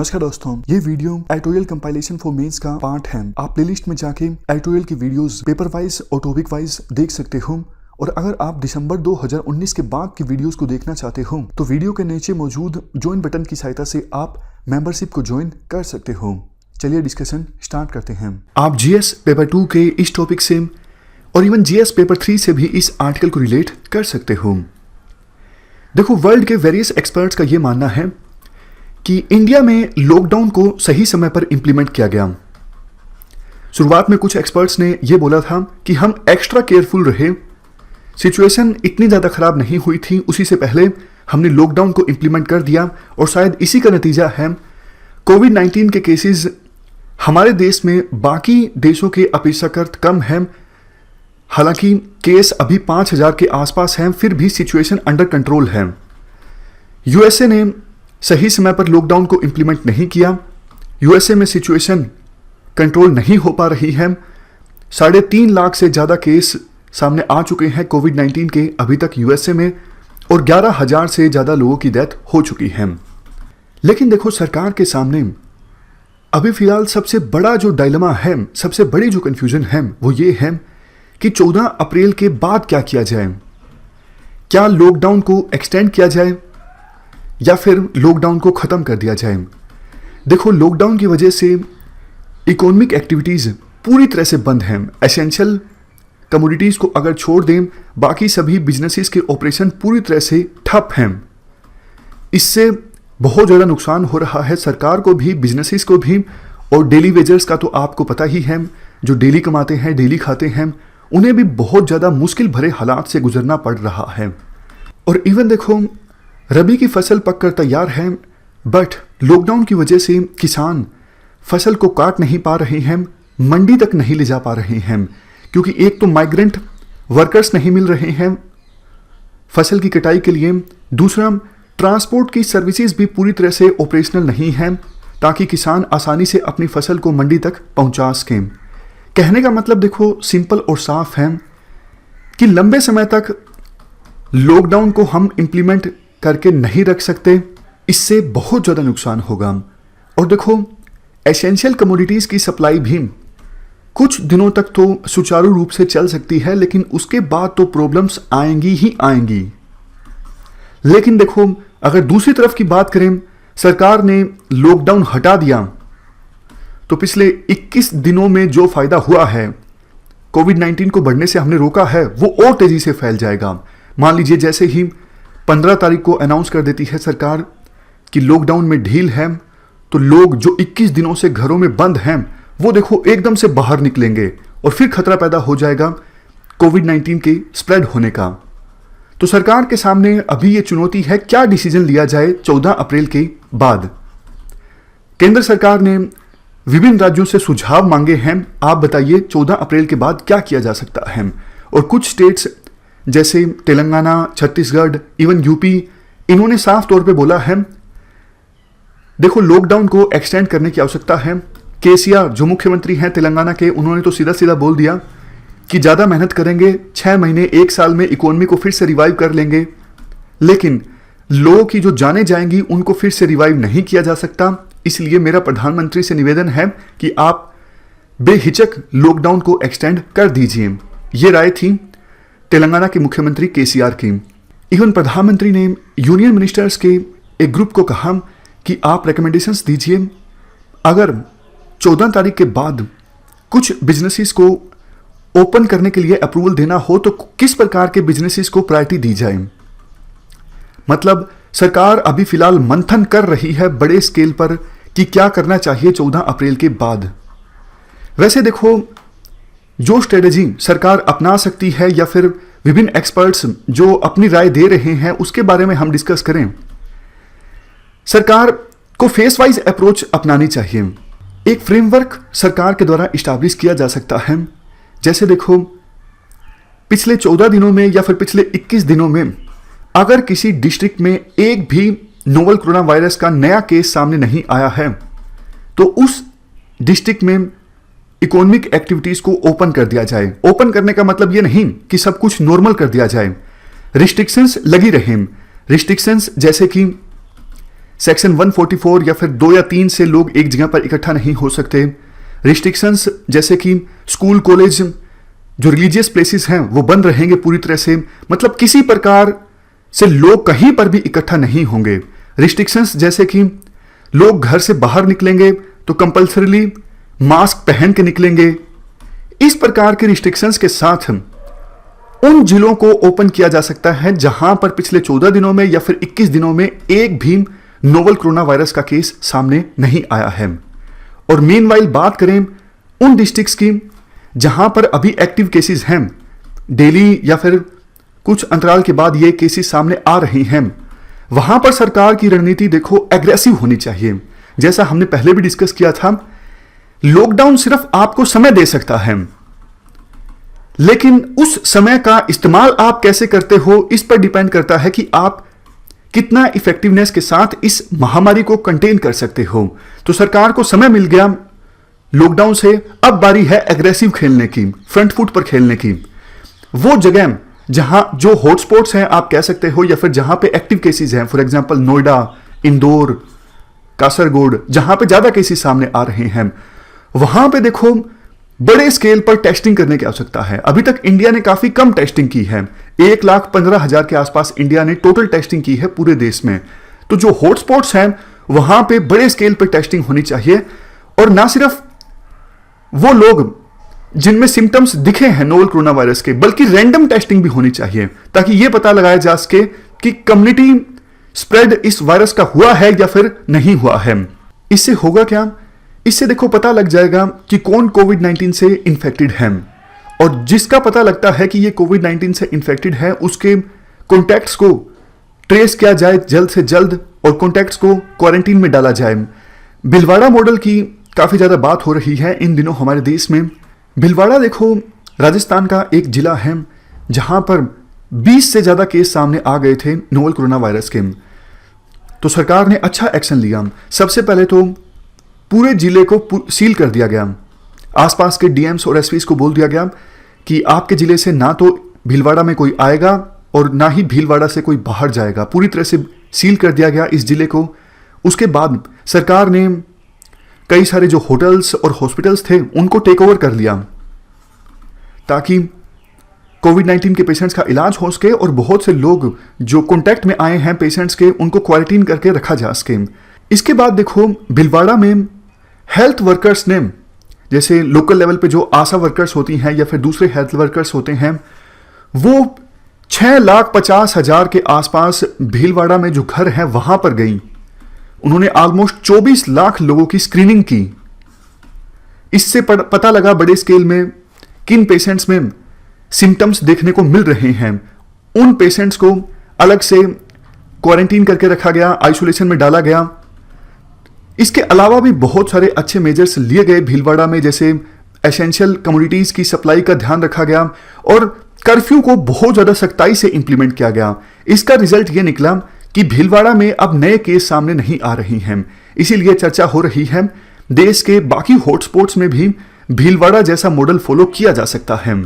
नमस्कार दोस्तों, ये video editorial compilation for mains का पार्ट है। आप प्लेलिस्ट में जाके एडिटोरियल की वीडियोस पेपर वाइज और टॉपिक वाइज देख सकते हो। और अगर आप दिसंबर 2019 के बाद की वीडियोस को देखना चाहते हो तो वीडियो के नीचे मौजूद ज्वाइन बटन की सहायता से आप मेंबरशिप को ज्वाइन कर सकते हो। चलिए डिस्कशन स्टार्ट करते हैं। आप जीएस पेपर 2 के इस टॉपिक से और इवन जीएस पेपर 3 से भी इस आर्टिकल को रिलेट कर सकते हो। देखो, वर्ल्ड के वेरियस एक्सपर्ट्स का ये मानना है कि इंडिया में लॉकडाउन को सही समय पर इंप्लीमेंट किया गया। शुरुआत में कुछ एक्सपर्ट्स ने यह बोला था कि हम एक्स्ट्रा केयरफुल रहे, सिचुएशन इतनी ज़्यादा खराब नहीं हुई थी, उसी से पहले हमने लॉकडाउन को इंप्लीमेंट कर दिया और शायद इसी का नतीजा है कोविड-19 के केसेस हमारे देश में बाकी देशों के अपेक्षाकृत कम हैं। हालांकि केस अभी 5000 के आसपास हैं, फिर भी सिचुएशन अंडर कंट्रोल है। यूएसए ने सही समय पर लॉकडाउन को इंप्लीमेंट नहीं किया। यूएसए में सिचुएशन कंट्रोल नहीं हो पा रही है। 3.5 लाख से ज़्यादा केस सामने आ चुके हैं कोविड-19 के अभी तक यूएसए में, और 11,000 से ज़्यादा लोगों की डेथ हो चुकी है। लेकिन देखो, सरकार के सामने अभी फिलहाल सबसे बड़ा जो डायलेमा है, सबसे बड़ी जो कन्फ्यूजन है, वो ये है कि 14 अप्रैल के बाद क्या किया जाए। क्या लॉकडाउन को एक्सटेंड किया जाए या फिर लॉकडाउन को ख़त्म कर दिया जाए। देखो, लॉकडाउन की वजह से इकोनॉमिक एक्टिविटीज़ पूरी तरह से बंद हैं। एसेंशियल कमोडिटीज़ को अगर छोड़ दें, बाकी सभी बिजनेसेस के ऑपरेशन पूरी तरह से ठप हैं। इससे बहुत ज़्यादा नुकसान हो रहा है सरकार को भी, बिजनेसेस को भी, और डेली वेजर्स का तो आपको पता ही है, जो डेली कमाते हैं, डेली खाते हैं, उन्हें भी बहुत ज़्यादा मुश्किल भरे हालात से गुजरना पड़ रहा है। और इवन देखो, रबी की फसल पककर तैयार है, बट लॉकडाउन की वजह से किसान फसल को काट नहीं पा रहे हैं, मंडी तक नहीं ले जा पा रहे हैं, क्योंकि एक तो माइग्रेंट वर्कर्स नहीं मिल रहे हैं फसल की कटाई के लिए, दूसरा ट्रांसपोर्ट की सर्विसेज भी पूरी तरह से ऑपरेशनल नहीं है ताकि किसान आसानी से अपनी फसल को मंडी तक पहुंचा सकें। कहने का मतलब देखो सिंपल और साफ है कि लंबे समय तक लॉकडाउन को हम इंप्लीमेंट करके नहीं रख सकते, इससे बहुत ज़्यादा नुकसान होगा। और देखो, एसेंशियल कमोडिटीज़ की सप्लाई भी कुछ दिनों तक तो सुचारू रूप से चल सकती है, लेकिन उसके बाद तो प्रॉब्लम्स आएंगी ही आएंगी। लेकिन देखो, अगर दूसरी तरफ की बात करें, सरकार ने लॉकडाउन हटा दिया तो पिछले 21 दिनों में जो फायदा हुआ है, कोविड-19 को बढ़ने से हमने रोका है, वो और तेजी से फैल जाएगा। मान लीजिए जैसे ही 15 तारीख को अनाउंस कर देती है सरकार कि लॉकडाउन में ढील है, तो लोग जो 21 दिनों से घरों में बंद हैं, वो देखो एकदम से बाहर निकलेंगे और फिर खतरा पैदा हो जाएगा कोविड-19 के स्प्रेड होने का। तो सरकार के सामने अभी ये चुनौती है, क्या डिसीजन लिया जाए 14 अप्रैल के बाद। केंद्र सरकार ने विभिन्न राज्यों से सुझाव मांगे हैं। आप बताइए 14 अप्रैल के बाद क्या किया जा सकता है। और कुछ स्टेट्स जैसे तेलंगाना, छत्तीसगढ़, इवन यूपी, इन्होंने साफ तौर पे बोला है देखो लॉकडाउन को एक्सटेंड करने की आवश्यकता है। केसीआर जो मुख्यमंत्री हैं तेलंगाना के, उन्होंने तो सीधा सीधा बोल दिया कि ज़्यादा मेहनत करेंगे, 6 महीने 1 साल में इकोनॉमी को फिर से रिवाइव कर लेंगे, लेकिन लोगों की जो जानें जाएंगी उनको फिर से रिवाइव नहीं किया जा सकता। इसलिए मेरा प्रधानमंत्री से निवेदन है कि आप बेहिचक लॉकडाउन को एक्सटेंड कर दीजिए। ये राय थी तेलंगाना के मुख्यमंत्री केसीआर की। इवन प्रधानमंत्री ने यूनियन मिनिस्टर्स के एक ग्रुप को कहा कि आप रिकमेंडेशंस दीजिए, अगर 14 तारीख के बाद कुछ बिजनेसेस को ओपन करने के लिए अप्रूवल देना हो तो किस प्रकार के बिजनेसेस को प्रायोरिटी दी जाए। मतलब सरकार अभी फिलहाल मंथन कर रही है बड़े स्केल पर कि क्या करना चाहिए 14 अप्रैल के बाद। वैसे देखो, जो स्ट्रेटेजी सरकार अपना सकती है या फिर विभिन्न एक्सपर्ट्स जो अपनी राय दे रहे हैं, उसके बारे में हम डिस्कस करें। सरकार को फेस वाइज अप्रोच अपनानी चाहिए। एक फ्रेमवर्क सरकार के द्वारा इस्टेब्लिश किया जा सकता है। जैसे देखो, पिछले 14 दिनों में या फिर पिछले 21 दिनों में अगर किसी डिस्ट्रिक्ट में एक भी नोवल कोरोना वायरस का नया केस सामने नहीं आया है, तो उस डिस्ट्रिक्ट में इकोनॉमिक एक्टिविटीज को ओपन कर दिया जाए। ओपन करने का मतलब यह नहीं कि सब कुछ नॉर्मल कर दिया जाए, रिस्ट्रिक्शंस लगी रहें। रिस्ट्रिक्शंस जैसे कि सेक्शन 144 या फिर 2 या 3 से लोग एक जगह पर इकट्ठा नहीं हो सकते। रिस्ट्रिक्शंस जैसे कि स्कूल कॉलेज जो रिलीजियस प्लेसेस हैं वो बंद रहेंगे पूरी तरह से, मतलब किसी प्रकार से लोग कहीं पर भी इकट्ठा नहीं होंगे। रिस्ट्रिक्शंस जैसे कि लोग घर से बाहर निकलेंगे तो कंपल्सरीली मास्क पहन के निकलेंगे। इस प्रकार के रिस्ट्रिक्शंस के साथ उन जिलों को ओपन किया जा सकता है जहां पर पिछले 14 दिनों में या फिर 21 दिनों में एक भी नोवल कोरोना वायरस का केस सामने नहीं आया है। और मीनवाइल बात करें उन डिस्ट्रिक्ट्स की जहां पर अभी एक्टिव केसेस हैं, डेली या फिर कुछ अंतराल के बाद ये केसेस सामने आ रही हैं, वहां पर सरकार की रणनीति देखो एग्रेसिव होनी चाहिए। जैसा हमने पहले भी डिस्कस किया था, लॉकडाउन सिर्फ आपको समय दे सकता है, लेकिन उस समय का इस्तेमाल आप कैसे करते हो इस पर डिपेंड करता है कि आप कितना इफेक्टिवनेस के साथ इस महामारी को कंटेन कर सकते हो। तो सरकार को समय मिल गया लॉकडाउन से, अब बारी है एग्रेसिव खेलने की, फ्रंट फुट पर खेलने की। वो जगह जहां जो हॉटस्पॉट्स हैं आप कह सकते हो, या फिर जहां पे एक्टिव केसेस हैं, फॉर एग्जांपल नोएडा, इंदौर, कासरगोड, जहां पे ज्यादा केसेस सामने आ रहे हैं, वहां पे देखो बड़े स्केल पर टेस्टिंग करने की आवश्यकता है। अभी तक इंडिया ने काफी कम टेस्टिंग की है, 1,15,000 के आसपास इंडिया ने टोटल टेस्टिंग की है पूरे देश में। तो जो हॉटस्पॉट्स हैं वहां पे बड़े स्केल पर टेस्टिंग होनी चाहिए, और ना सिर्फ वो लोग जिनमें सिम्टम्स दिखे हैं नोवल कोरोना वायरस के, बल्कि रैंडम टेस्टिंग भी होनी चाहिए, ताकि यह पता लगाया जा सके कि कम्युनिटी स्प्रेड इस वायरस का हुआ है या फिर नहीं हुआ है। इससे होगा क्या, इससे देखो पता लग जाएगा कि कौन कोविड-19 से इन्फेक्टेड है, और जिसका पता लगता है कि ये कोविड-19 से इन्फेक्टेड है उसके कॉन्टैक्ट्स को ट्रेस किया जाए जल्द से जल्द, और कॉन्टैक्ट्स को क्वारंटीन में डाला जाए। भिलवाड़ा मॉडल की काफी ज्यादा बात हो रही है इन दिनों हमारे देश में। भिलवाड़ा देखो राजस्थान का एक जिला है जहां पर 20 से ज्यादा केस सामने आ गए थे नोवल कोरोना वायरस के। तो सरकार ने अच्छा एक्शन लिया। सबसे पहले तो पूरे जिले को सील कर दिया गया। आसपास के डीएम्स और एसपीज को बोल दिया गया कि आपके जिले से ना तो भीलवाड़ा में कोई आएगा और ना ही भीलवाड़ा से कोई बाहर जाएगा। पूरी तरह से सील कर दिया गया इस जिले को। उसके बाद सरकार ने कई सारे जो होटल्स और हॉस्पिटल्स थे उनको टेक ओवर कर लिया, ताकि कोविड-19 के पेशेंट्स का इलाज हो सके, और बहुत से लोग जो कांटेक्ट में आए हैं पेशेंट्स के उनको क्वारंटीन करके रखा जा सके। इसके बाद देखो भिलवाड़ा में हेल्थ वर्कर्स ने, जैसे लोकल लेवल पे जो आशा वर्कर्स होती हैं या फिर दूसरे हेल्थ वर्कर्स होते हैं, वो 6,50,000 के आसपास भीलवाड़ा में जो घर हैं वहां पर गई। उन्होंने ऑलमोस्ट 24 लाख लोगों की स्क्रीनिंग की। इससे पता लगा बड़े स्केल में किन पेशेंट्स में सिम्टम्स देखने को मिल रहे हैं। उन पेशेंट्स को अलग से क्वारंटीन करके रखा गया, आइसोलेशन में डाला गया। इसके अलावा भी बहुत सारे अच्छे मेजर्स लिए गए भीलवाड़ा में, जैसे एसेंशियल कमोडिटीज की सप्लाई का ध्यान रखा गया और कर्फ्यू को बहुत ज्यादा सख्ताई से इंप्लीमेंट किया गया। इसका रिजल्ट ये निकला कि भीलवाड़ा में अब नए केस सामने नहीं आ रही हैं। इसीलिए चर्चा हो रही है देश के बाकी हॉटस्पॉट्स में भी भीलवाड़ा जैसा मॉडल फॉलो किया जा सकता है।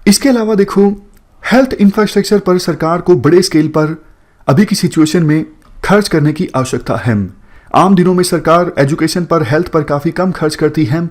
इसके अलावा देखो हेल्थ इंफ्रास्ट्रक्चर पर सरकार को बड़े स्केल पर अभी की सिचुएशन में खर्च करने की आवश्यकता है। आम दिनों में सरकार एजुकेशन पर, हेल्थ पर काफी कम खर्च करती है,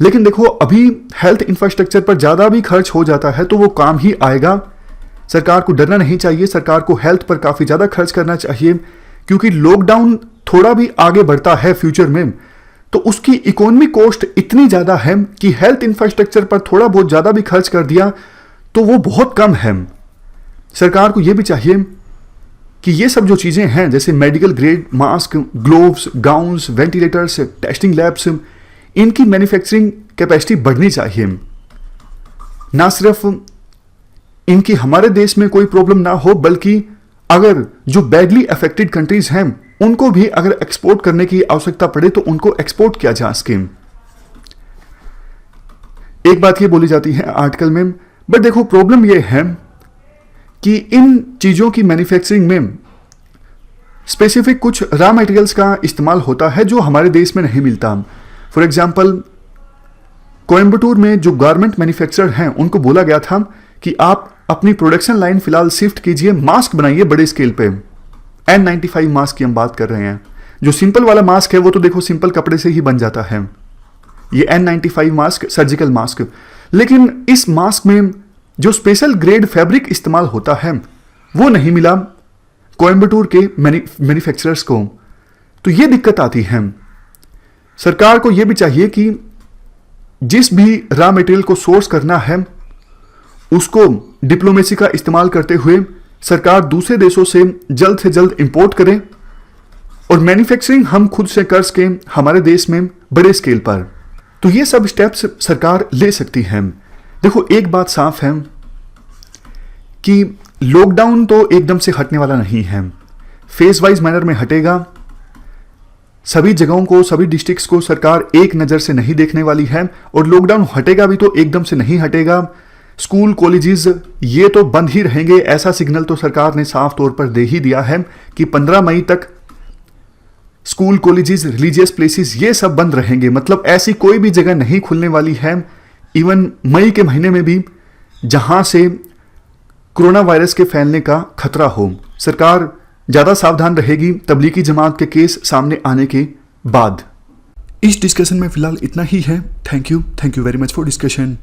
लेकिन देखो अभी हेल्थ इंफ्रास्ट्रक्चर पर ज्यादा भी खर्च हो जाता है तो वो काम ही आएगा। सरकार को डरना नहीं चाहिए, सरकार को हेल्थ पर काफी ज्यादा खर्च करना चाहिए, क्योंकि लॉकडाउन थोड़ा भी आगे बढ़ता है फ्यूचर में तो उसकी इकोनॉमिक कॉस्ट इतनी ज्यादा है कि हेल्थ इंफ्रास्ट्रक्चर पर थोड़ा बहुत ज्यादा भी खर्च कर दिया तो वो बहुत कम है। सरकार को यह भी चाहिए कि ये सब जो चीजें हैं, जैसे medical grade mask, gloves, gowns, ventilators, testing labs, इनकी मैन्युफैक्चरिंग कैपेसिटी बढ़नी चाहिए। ना सिर्फ इनकी हमारे देश में कोई प्रॉब्लम ना हो, बल्कि अगर जो बैडली अफेक्टेड कंट्रीज हैं उनको भी अगर एक्सपोर्ट करने की आवश्यकता पड़े तो उनको एक्सपोर्ट किया जा सके। एक बात ये बोली जाती है आर्टिकल में, बट देखो प्रॉब्लम ये है कि इन चीजों की मैन्युफैक्चरिंग में स्पेसिफिक कुछ रॉ मटेरियल्स का इस्तेमाल होता है जो हमारे देश में नहीं मिलता। फॉर एग्जाम्पल कोयम्बटूर में जो गारमेंट मैन्युफैक्चरर हैं उनको बोला गया था कि आप अपनी प्रोडक्शन लाइन फिलहाल शिफ्ट कीजिए, मास्क बनाइए बड़े स्केल पे। N95 मास्क की हम बात कर रहे हैं। जो सिंपल वाला मास्क है वो तो देखो सिंपल कपड़े से ही बन जाता है, ये N95 मास्क, सर्जिकल मास्क। लेकिन इस मास्क में जो स्पेशल ग्रेड फैब्रिक इस्तेमाल होता है वो नहीं मिला कोयम्बटूर के मैन्युफैक्चरर्स को, तो ये दिक्कत आती है। सरकार को ये भी चाहिए कि जिस भी रॉ मटेरियल को सोर्स करना है उसको डिप्लोमेसी का इस्तेमाल करते हुए सरकार दूसरे देशों से जल्द इंपोर्ट करे और मैन्युफैक्चरिंग हम खुद से कर सके हमारे देश में बड़े स्केल पर। तो ये सब स्टेप्स सरकार ले सकती है। देखो एक बात साफ है कि लॉकडाउन तो एकदम से हटने वाला नहीं है, फेज वाइज मैनर में हटेगा। सभी जगहों को, सभी डिस्ट्रिक्ट्स को सरकार एक नज़र से नहीं देखने वाली है और लॉकडाउन हटेगा भी तो एकदम से नहीं हटेगा। स्कूल कॉलेजेस ये तो बंद ही रहेंगे, ऐसा सिग्नल तो सरकार ने साफ तौर पर दे ही दिया है कि 15 मई तक स्कूल कॉलेजेस, रिलीजियस प्लेसेस ये सब बंद रहेंगे। मतलब ऐसी कोई भी जगह नहीं खुलने वाली है इवन मई के महीने में भी जहां से कोरोना वायरस के फैलने का खतरा हो। सरकार ज़्यादा सावधान रहेगी तबलीगी जमात के केस सामने आने के बाद। इस डिस्कशन में फिलहाल इतना ही है। Thank you very much for discussion.